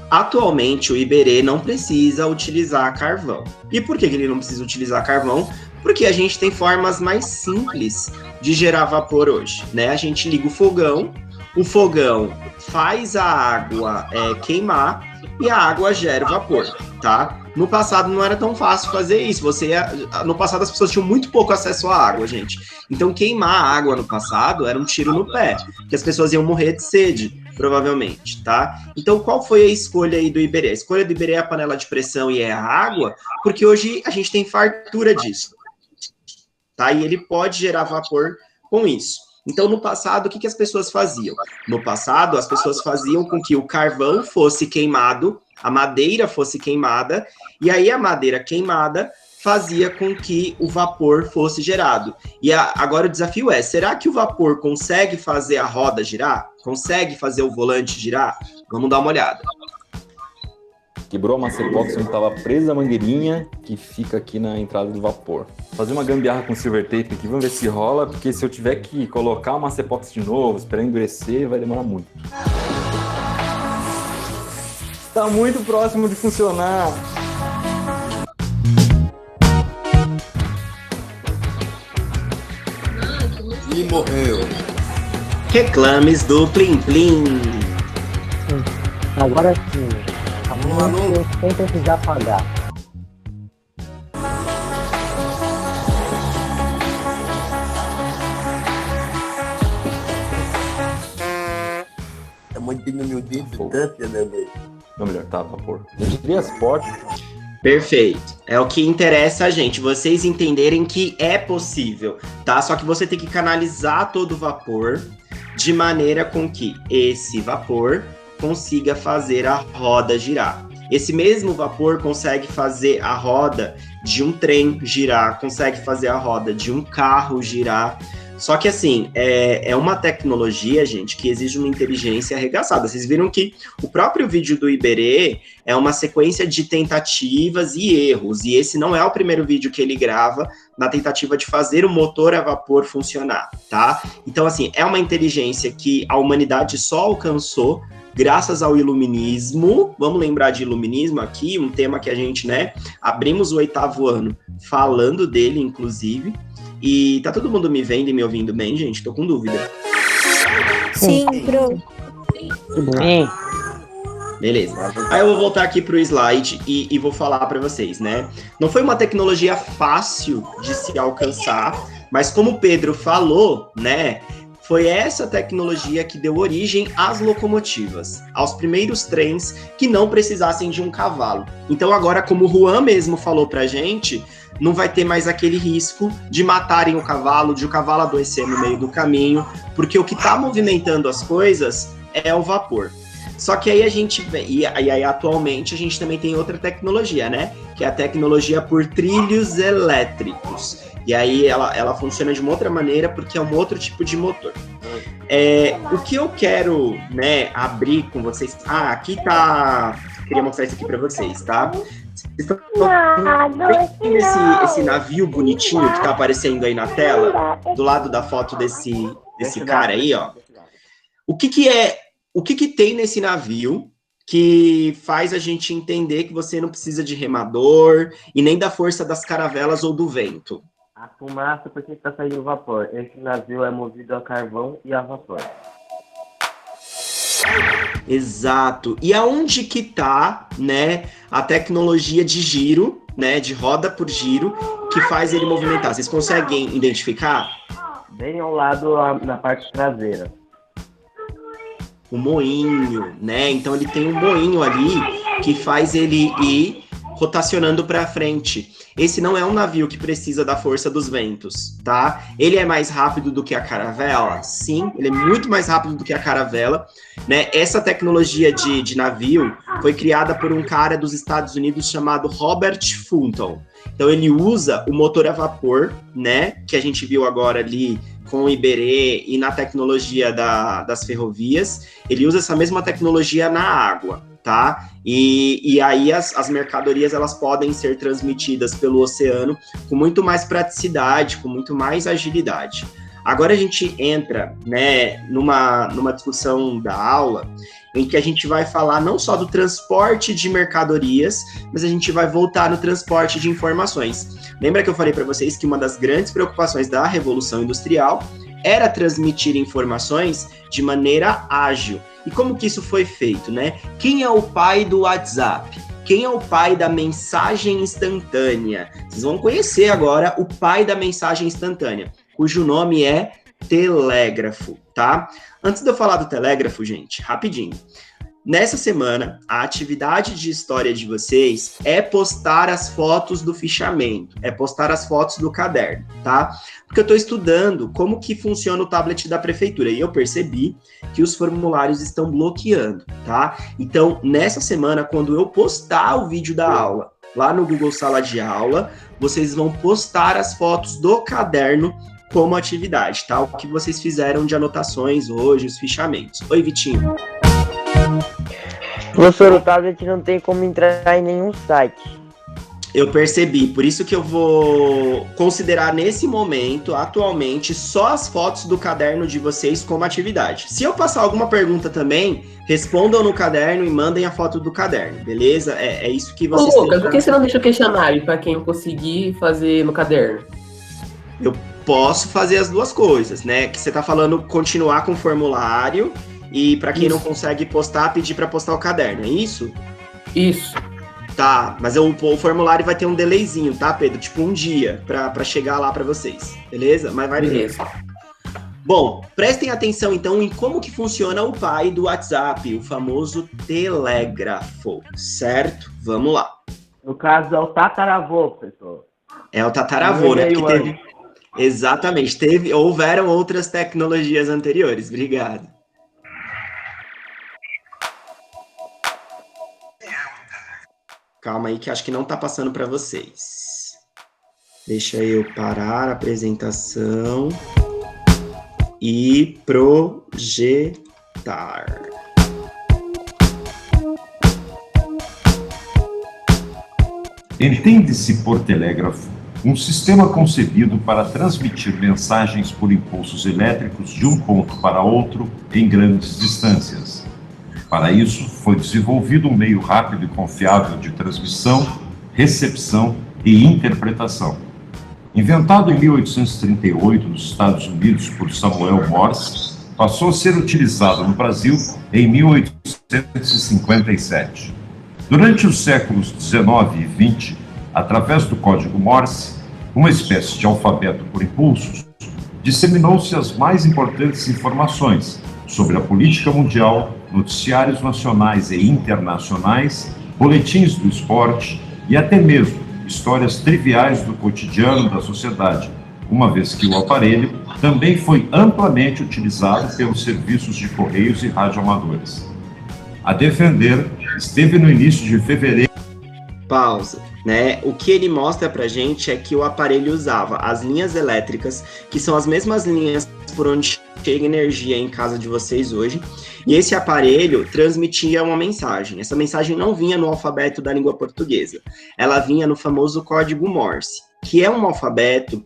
Atualmente, o Iberê não precisa utilizar carvão. E por que ele não precisa utilizar carvão? Porque a gente tem formas mais simples de gerar vapor hoje, né? A gente liga o fogão faz a água queimar e a água gera o vapor, tá? No passado não era tão fácil fazer isso. No passado as pessoas tinham muito pouco acesso à água, gente. Então queimar a água no passado era um tiro no pé, porque as pessoas iam morrer de sede, provavelmente, tá? Então qual foi a escolha aí do Iberê? A escolha do Iberê é a panela de pressão e é a água, porque hoje a gente tem fartura disso, tá? E ele pode gerar vapor com isso. Então, no passado, o que as pessoas faziam? No passado, as pessoas faziam com que o carvão fosse queimado, a madeira fosse queimada, e aí a madeira queimada fazia com que o vapor fosse gerado. E agora o desafio é, será que o vapor consegue fazer a roda girar? Consegue fazer o volante girar? Vamos dar uma olhada. Quebrou a massa epóxi onde estava presa a mangueirinha que fica aqui na entrada do vapor. Fazer uma gambiarra com silver tape aqui, vamos ver se rola, porque se eu tiver que colocar a massa epóxi de novo, esperar endurecer, vai demorar muito. Está muito próximo de funcionar. E morreu. Reclames do Plim Plim. Agora sim. Sem precisar pagar. É muito diminuído, distância, né, velho? Não, melhor, tá, vapor. Eu diria as portas. Perfeito. É o que interessa a gente, vocês entenderem que é possível, tá? Só que você tem que canalizar todo o vapor de maneira com que esse vapor consiga fazer a roda girar. Esse mesmo vapor consegue fazer a roda de um trem girar, consegue fazer a roda de um carro girar. Só que, assim, é uma tecnologia, gente, que exige uma inteligência arregaçada. Vocês viram que o próprio vídeo do Iberê é uma sequência de tentativas e erros. E esse não é o primeiro vídeo que ele grava na tentativa de fazer o motor a vapor funcionar, tá? Então, assim, é uma inteligência que a humanidade só alcançou graças ao iluminismo. Vamos lembrar de iluminismo aqui, um tema que a gente, né, abrimos o 8º ano falando dele, inclusive. E tá todo mundo me vendo e me ouvindo bem, gente? Tô com dúvida. Sim, pro. Sim. Beleza. Aí eu vou voltar aqui pro slide e vou falar para vocês, né? Não foi uma tecnologia fácil de se alcançar, mas como o Pedro falou, né? Foi essa tecnologia que deu origem às locomotivas, aos primeiros trens que não precisassem de um cavalo. Então agora, como o Juan mesmo falou pra gente, não vai ter mais aquele risco de matarem o cavalo, de o cavalo adoecer no meio do caminho, porque o que está movimentando as coisas é o vapor. Só que aí a gente vê, e aí atualmente a gente também tem outra tecnologia, né? Que é a tecnologia por trilhos elétricos. E aí ela funciona de uma outra maneira porque é um outro tipo de motor. O que eu quero, né, abrir com vocês... Ah, aqui tá... Queria mostrar isso aqui para vocês, tá? Vocês estão vendo esse navio bonitinho que tá aparecendo aí na tela? Do lado da foto desse cara aí, ó. O que tem nesse navio que faz a gente entender que você não precisa de remador e nem da força das caravelas ou do vento? A fumaça porque está saindo vapor. Esse navio é movido a carvão e a vapor. Exato. E aonde que tá, né, a tecnologia de giro, né, de roda por giro, que faz ele movimentar? Vocês conseguem identificar? Bem ao lado, na parte traseira. O moinho, né? Então ele tem um moinho ali que faz ele ir rotacionando para frente. Esse não é um navio que precisa da força dos ventos, tá? Ele é mais rápido do que a caravela? Sim, ele é muito mais rápido do que a caravela, né? Essa tecnologia de navio foi criada por um cara dos Estados Unidos chamado Robert Fulton. Então ele usa o motor a vapor, né? Que a gente viu agora ali com o Iberê e na tecnologia das ferrovias. Ele usa essa mesma tecnologia na água, tá? E aí as mercadorias, elas podem ser transmitidas pelo oceano com muito mais praticidade, com muito mais agilidade. Agora a gente entra, né, numa discussão da aula em que a gente vai falar não só do transporte de mercadorias, mas a gente vai voltar no transporte de informações. Lembra que eu falei para vocês que uma das grandes preocupações da Revolução Industrial era transmitir informações de maneira ágil. E como que isso foi feito, né? Quem é o pai do WhatsApp? Quem é o pai da mensagem instantânea? Vocês vão conhecer agora o pai da mensagem instantânea, cujo nome é telégrafo, tá? Antes de eu falar do telégrafo, gente, rapidinho. Nessa semana, a atividade de história de vocês é postar as fotos do fichamento, é postar as fotos do caderno, tá? Porque eu estou estudando como que funciona o tablet da prefeitura e eu percebi que os formulários estão bloqueando, tá? Então, nessa semana, quando eu postar o vídeo da aula lá no Google Sala de Aula, vocês vão postar as fotos do caderno como atividade, tá? O que vocês fizeram de anotações hoje, os fichamentos. Oi, Vitinho. Professor, o tablet não tem como entrar em nenhum site. Eu percebi, por isso que eu vou considerar nesse momento, atualmente, só as fotos do caderno de vocês como atividade. Se eu passar alguma pergunta também, respondam no caderno e mandem a foto do caderno, beleza? É isso que vocês... Ô, Lucas, por que você não deixa o questionário para quem conseguir fazer no caderno? Eu posso fazer as duas coisas, né? Que você tá falando continuar com o formulário e para quem não consegue postar, pedir para postar o caderno, é isso? Isso. Tá, mas o formulário vai ter um delayzinho, tá, Pedro? Tipo um dia para chegar lá para vocês, beleza? Mas vai beleza. Bom, prestem atenção então em como que funciona o pai do WhatsApp, o famoso telégrafo, certo? Vamos lá. No caso é o tataravô, pessoal. É o tataravô, né? Porque teve... Exatamente, houveram outras tecnologias anteriores. Obrigado. Calma aí que acho que não tá passando para vocês. Deixa eu parar a apresentação e projetar. Entende-se por telégrafo um sistema concebido para transmitir mensagens por impulsos elétricos de um ponto para outro em grandes distâncias. Para isso, foi desenvolvido um meio rápido e confiável de transmissão, recepção e interpretação. Inventado em 1838 nos Estados Unidos por Samuel Morse, passou a ser utilizado no Brasil em 1857. Durante os séculos 19 e 20, através do código Morse, uma espécie de alfabeto por impulsos, disseminou-se as mais importantes informações sobre a política mundial, noticiários nacionais e internacionais, boletins do esporte e até mesmo histórias triviais do cotidiano da sociedade, uma vez que o aparelho também foi amplamente utilizado pelos serviços de correios e radioamadores. A defender, esteve no início de fevereiro. Pausa, né? O que ele mostra pra gente é que o aparelho usava as linhas elétricas, que são as mesmas linhas por onde chega energia em casa de vocês hoje, e esse aparelho transmitia uma mensagem. Essa mensagem não vinha no alfabeto da língua portuguesa, ela vinha no famoso código Morse, que é um alfabeto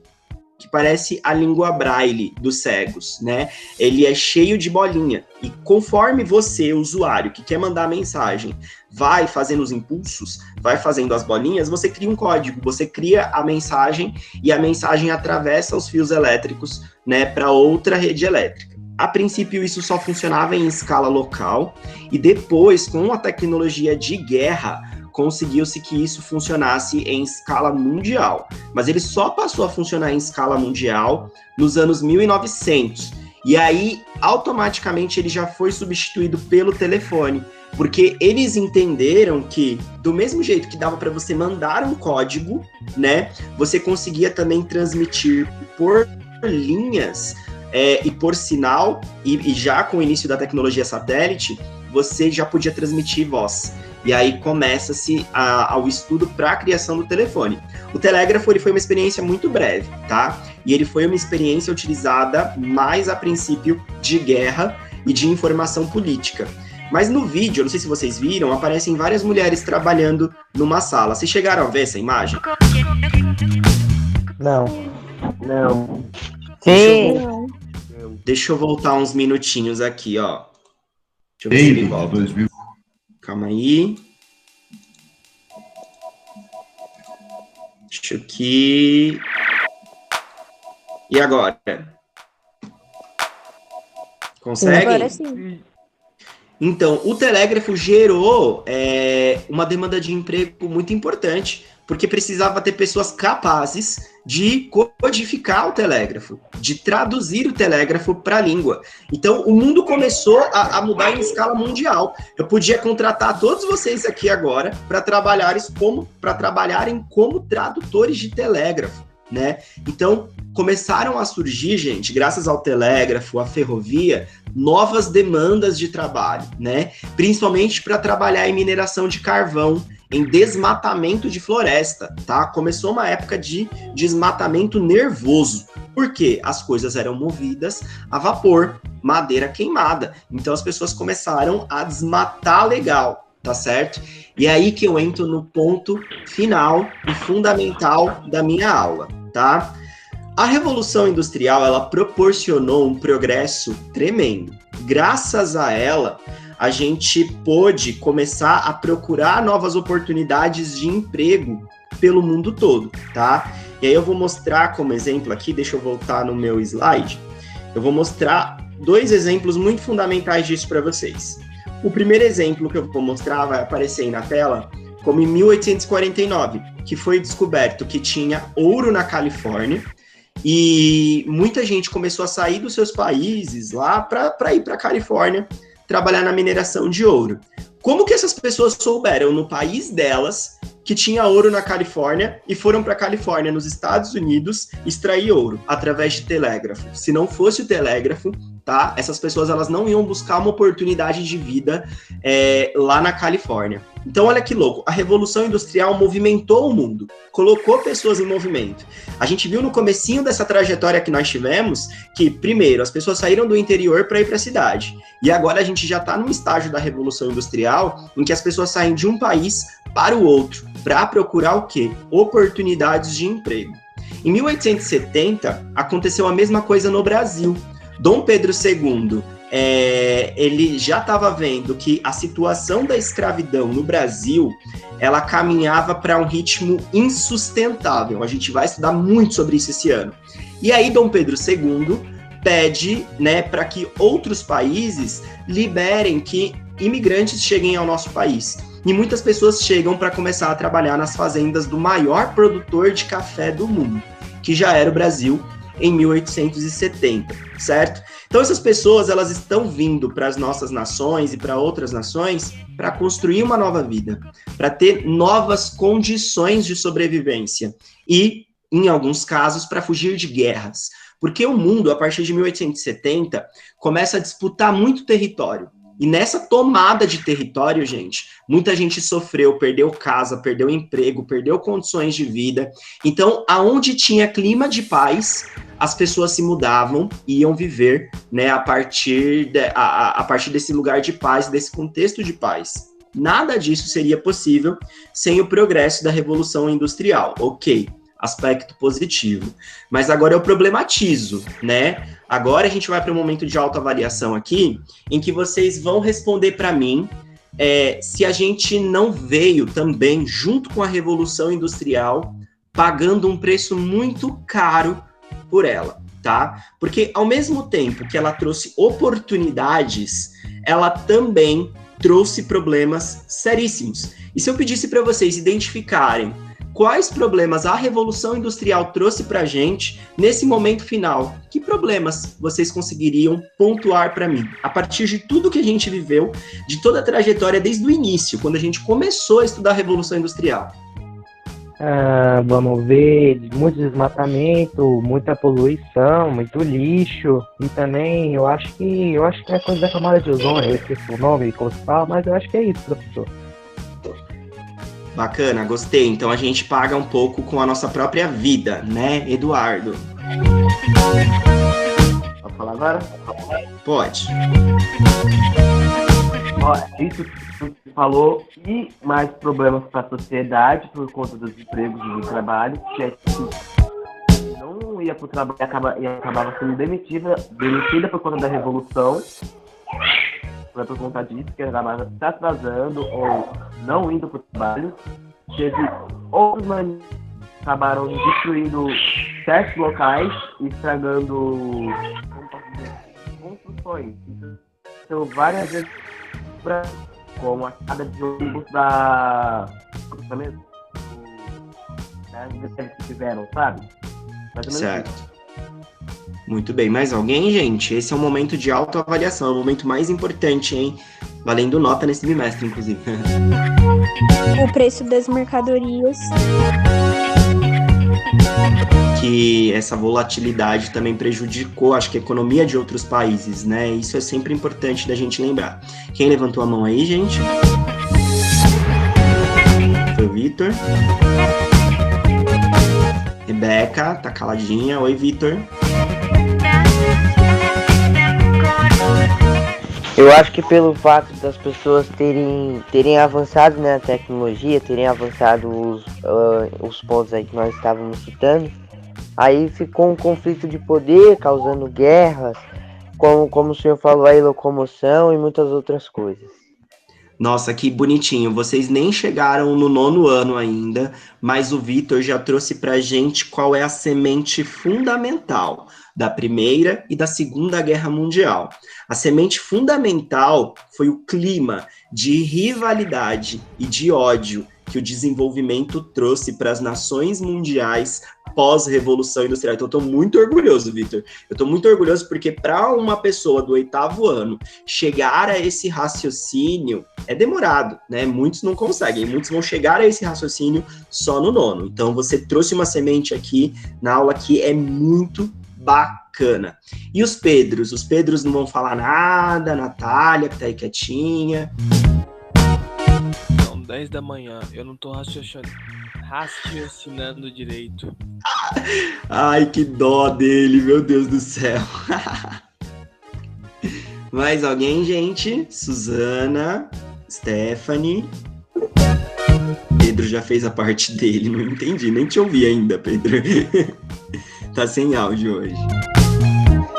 que parece a língua braille dos cegos, né? Ele é cheio de bolinha. E conforme você, usuário, que quer mandar mensagem, vai fazendo os impulsos, vai fazendo as bolinhas, você cria um código, você cria a mensagem e a mensagem atravessa os fios elétricos, né, para outra rede elétrica. A princípio, isso só funcionava em escala local e depois, com a tecnologia de guerra, conseguiu-se que isso funcionasse em escala mundial. Mas ele só passou a funcionar em escala mundial nos anos 1900. E aí, automaticamente, ele já foi substituído pelo telefone. Porque eles entenderam que, do mesmo jeito que dava para você mandar um código, né, você conseguia também transmitir por linhas e por sinal, e já com o início da tecnologia satélite, você já podia transmitir voz. E aí começa-se ao estudo para a criação do telefone. O telégrafo ele foi uma experiência muito breve, tá? E ele foi uma experiência utilizada mais a princípio de guerra e de informação política. Mas no vídeo, não sei se vocês viram, aparecem várias mulheres trabalhando numa sala. Vocês chegaram a ver essa imagem? Não. Sim. Deixa eu voltar uns minutinhos aqui, ó. Deixa eu ver se ele volta. Calma aí. Deixa aqui. E agora? Consegue? Agora sim. Então, o telégrafo gerou uma demanda de emprego muito importante, porque precisava ter pessoas capazes de codificar o telégrafo, de traduzir o telégrafo para a língua. Então, o mundo começou a mudar em escala mundial. Eu podia contratar todos vocês aqui agora para trabalharem como tradutores de telégrafo, né? Então, começaram a surgir, gente, graças ao telégrafo, à ferrovia, novas demandas de trabalho, né? Principalmente para trabalhar em mineração de carvão, em desmatamento de floresta, tá? Começou uma época de desmatamento nervoso, porque as coisas eram movidas a vapor, madeira queimada. Então as pessoas começaram a desmatar legal, tá certo? E é aí que eu entro no ponto final e fundamental da minha aula, tá? A Revolução Industrial, ela proporcionou um progresso tremendo. Graças a ela, a gente pôde começar a procurar novas oportunidades de emprego pelo mundo todo, tá? E aí eu vou mostrar como exemplo aqui, deixa eu voltar no meu slide, eu vou mostrar 2 exemplos muito fundamentais disso para vocês. O primeiro exemplo que eu vou mostrar vai aparecer aí na tela, como em 1849, que foi descoberto que tinha ouro na Califórnia, e muita gente começou a sair dos seus países lá para ir para a Califórnia trabalhar na mineração de ouro. Como que essas pessoas souberam no país delas que tinha ouro na Califórnia e foram para a Califórnia, nos Estados Unidos, extrair ouro através de telégrafo? Se não fosse o telégrafo, tá? Essas pessoas elas não iam buscar uma oportunidade de vida lá na Califórnia. Então, olha que louco, a Revolução Industrial movimentou o mundo, colocou pessoas em movimento. A gente viu no comecinho dessa trajetória que nós tivemos que, primeiro, as pessoas saíram do interior para ir para a cidade. E agora a gente já está num estágio da Revolução Industrial em que as pessoas saem de um país para o outro para procurar o quê? Oportunidades de emprego. Em 1870, aconteceu a mesma coisa no Brasil. Dom Pedro II, ele já estava vendo que a situação da escravidão no Brasil, ela caminhava para um ritmo insustentável. A gente vai estudar muito sobre isso esse ano. E aí Dom Pedro II pede, né, para que outros países liberem que imigrantes cheguem ao nosso país. E muitas pessoas chegam para começar a trabalhar nas fazendas do maior produtor de café do mundo, que já era o Brasil, em 1870, certo? Então essas pessoas, elas estão vindo para as nossas nações e para outras nações para construir uma nova vida, para ter novas condições de sobrevivência e, em alguns casos, para fugir de guerras. Porque o mundo, a partir de 1870, começa a disputar muito território. E nessa tomada de território, gente, muita gente sofreu, perdeu casa, perdeu emprego, perdeu condições de vida. Então, aonde tinha clima de paz, as pessoas se mudavam e iam viver, né, a partir desse lugar de paz, desse contexto de paz. Nada disso seria possível sem o progresso da Revolução Industrial. Ok, aspecto positivo. Mas agora eu problematizo, né? Agora a gente vai para um momento de autoavaliação aqui, em que vocês vão responder para mim se a gente não veio também, junto com a Revolução Industrial, pagando um preço muito caro por ela, tá? Porque ao mesmo tempo que ela trouxe oportunidades, ela também trouxe problemas seríssimos. E se eu pedisse para vocês identificarem quais problemas a Revolução Industrial trouxe para a gente nesse momento final, que problemas vocês conseguiriam pontuar para mim? A partir de tudo que a gente viveu, de toda a trajetória desde o início, quando a gente começou a estudar a Revolução Industrial. Vamos ver, muito desmatamento, muita poluição, muito lixo, e também eu acho que é coisa da camada de ozônio, eu esqueci o nome, como se fala, mas eu acho que é isso, professor. Bacana, gostei. Então a gente paga um pouco com a nossa própria vida, né, Eduardo? Posso falar agora? Pode. Ó, isso que você falou, e mais problemas para a sociedade por conta dos empregos de trabalho, que não ia para o trabalho e acabava sendo demitida por conta da revolução, por conta disso, que acabava se atrasando ou não indo para o trabalho. Teve outros maníacos que acabaram destruindo certos locais e estragando construções. Então, várias vezes, como a queda de ônibus da cruzamento que tiveram, sabe? Certo. Muito bem. Mais alguém, gente? Esse é o momento de autoavaliação, é o momento mais importante, hein? Valendo nota nesse bimestre, inclusive. O preço das mercadorias. Que essa volatilidade também prejudicou, acho que a economia de outros países, né? Isso é sempre importante da gente lembrar. Quem levantou a mão aí, gente? Foi o Vitor. Rebeca, tá caladinha. Oi, Vitor. Eu acho que pelo fato das pessoas terem avançado na tecnologia, terem avançado os pontos aí que nós estávamos citando, aí ficou um conflito de poder, causando guerras, como o senhor falou aí, locomoção e muitas outras coisas. Nossa, que bonitinho. Vocês nem chegaram no 9º ano ainda, mas o Vitor já trouxe pra gente qual é a semente fundamental da Primeira e da Segunda Guerra Mundial. A semente fundamental foi o clima de rivalidade e de ódio que o desenvolvimento trouxe para as nações mundiais pós-Revolução Industrial. Então, eu estou muito orgulhoso, Vitor. Eu estou muito orgulhoso porque para uma pessoa do 8º ano chegar a esse raciocínio é demorado, né? Muitos não conseguem, muitos vão chegar a esse raciocínio só no 9º. Então, você trouxe uma semente aqui na aula que é muito bacana. E os Pedros? Os Pedros não vão falar nada, Natália, que tá aí quietinha. São 10 da manhã, eu não tô raciocinando direito. Ai, que dó dele, meu Deus do céu. Mais alguém, gente? Suzana, Stephanie. Pedro já fez a parte dele, não entendi, nem te ouvi ainda, Pedro. Tá sem áudio hoje.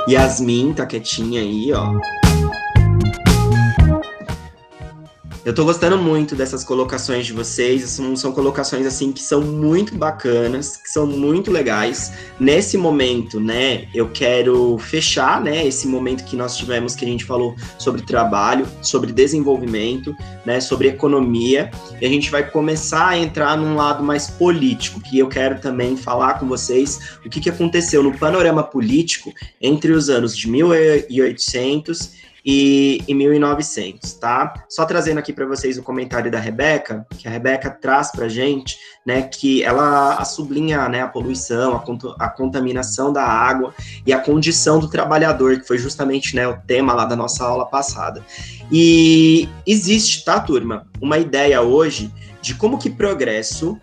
Yasmin tá quietinha aí, ó. Eu tô gostando muito dessas colocações de vocês, são colocações assim que são muito bacanas, que são muito legais. Nesse momento, né, eu quero fechar, né, esse momento que nós tivemos, que a gente falou sobre trabalho, sobre desenvolvimento, né, sobre economia, e a gente vai começar a entrar num lado mais político, que eu quero também falar com vocês o que aconteceu no panorama político entre os anos de 1800 e 1900, tá? Só trazendo aqui para vocês o comentário da Rebeca, que a Rebeca traz pra gente, né, que ela sublinha, né, a poluição, a contaminação da água e a condição do trabalhador, que foi justamente, né, o tema lá da nossa aula passada. E existe, tá, turma, uma ideia hoje de como que progresso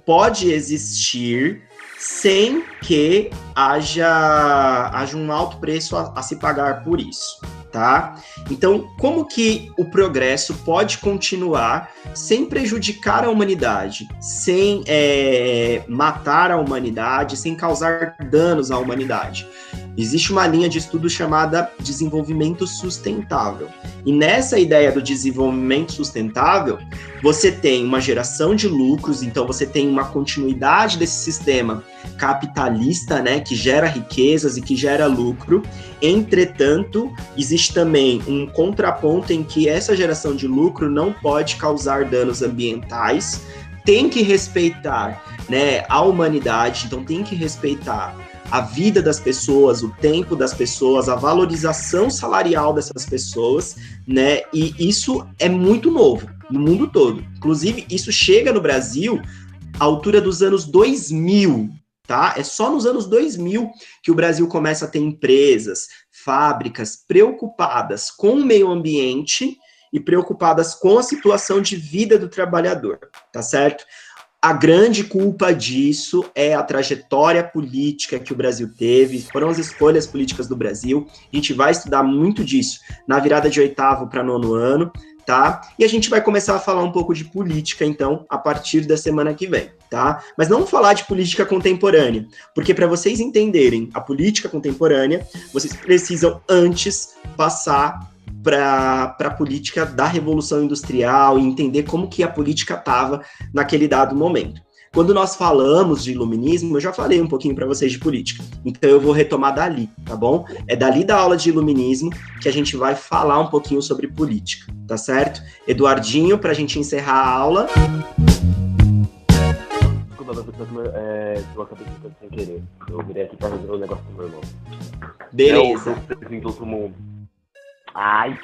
pode existir sem que haja um alto preço a se pagar por isso. tá? Então, como que o progresso pode continuar sem prejudicar a humanidade, sem matar a humanidade, sem causar danos à humanidade? Existe uma linha de estudo chamada desenvolvimento sustentável. E nessa ideia do desenvolvimento sustentável, você tem uma geração de lucros, então você tem uma continuidade desse sistema capitalista, né, que gera riquezas e que gera lucro. Entretanto, existe também um contraponto em que essa geração de lucro não pode causar danos ambientais, tem que respeitar, né, a humanidade, então tem que respeitar a vida das pessoas, o tempo das pessoas, a valorização salarial dessas pessoas, né? E isso é muito novo no mundo todo. Inclusive, isso chega no Brasil à altura dos anos 2000, tá? É só nos anos 2000 que o Brasil começa a ter empresas, fábricas preocupadas com o meio ambiente e preocupadas com a situação de vida do trabalhador, tá certo? A grande culpa disso é a trajetória política que o Brasil teve, foram as escolhas políticas do Brasil. A gente vai estudar muito disso na virada de 8º para 9º ano, tá? E a gente vai começar a falar um pouco de política, então, a partir da semana que vem, tá? Mas não falar de política contemporânea, porque para vocês entenderem a política contemporânea, vocês precisam antes passar para a política da Revolução Industrial e entender como que a política estava naquele dado momento. Quando nós falamos de iluminismo, eu já falei um pouquinho para vocês de política, então eu vou retomar dali, tá bom? É dali da aula de iluminismo que a gente vai falar um pouquinho sobre política, tá certo? Eduardinho, para a gente encerrar a aula. Desculpa, eu acabei de sem querer. Eu virei aqui para resolver o negócio do meu irmão. Beleza. Do outro mundo. Ai.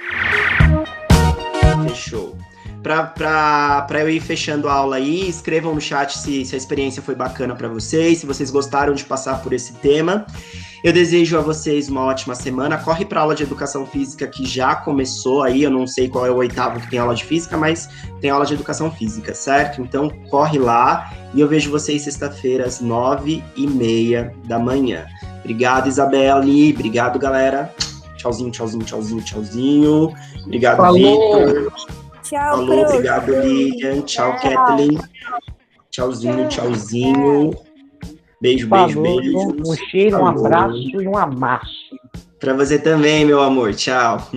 Fechou. Para eu ir fechando a aula aí, escrevam no chat se a experiência foi bacana para vocês, se vocês gostaram de passar por esse tema. Eu desejo a vocês uma ótima semana. Corre para a aula de educação física que já começou aí, eu não sei qual é o 8º que tem aula de física, mas tem aula de educação física, certo? Então corre lá e eu vejo vocês sexta-feira às 9h30 da manhã. Obrigado, Isabelle. Obrigado, galera. Tchauzinho, tchauzinho, tchauzinho, tchauzinho. Obrigado, Vitor. Tchau, falou, obrigado, Lilian. Tchau, Kathleen. Tchauzinho, tchauzinho. Beijo, beijo, beijo. Um cheiro, um abraço e um amasso. Pra você também, meu amor. Tchau.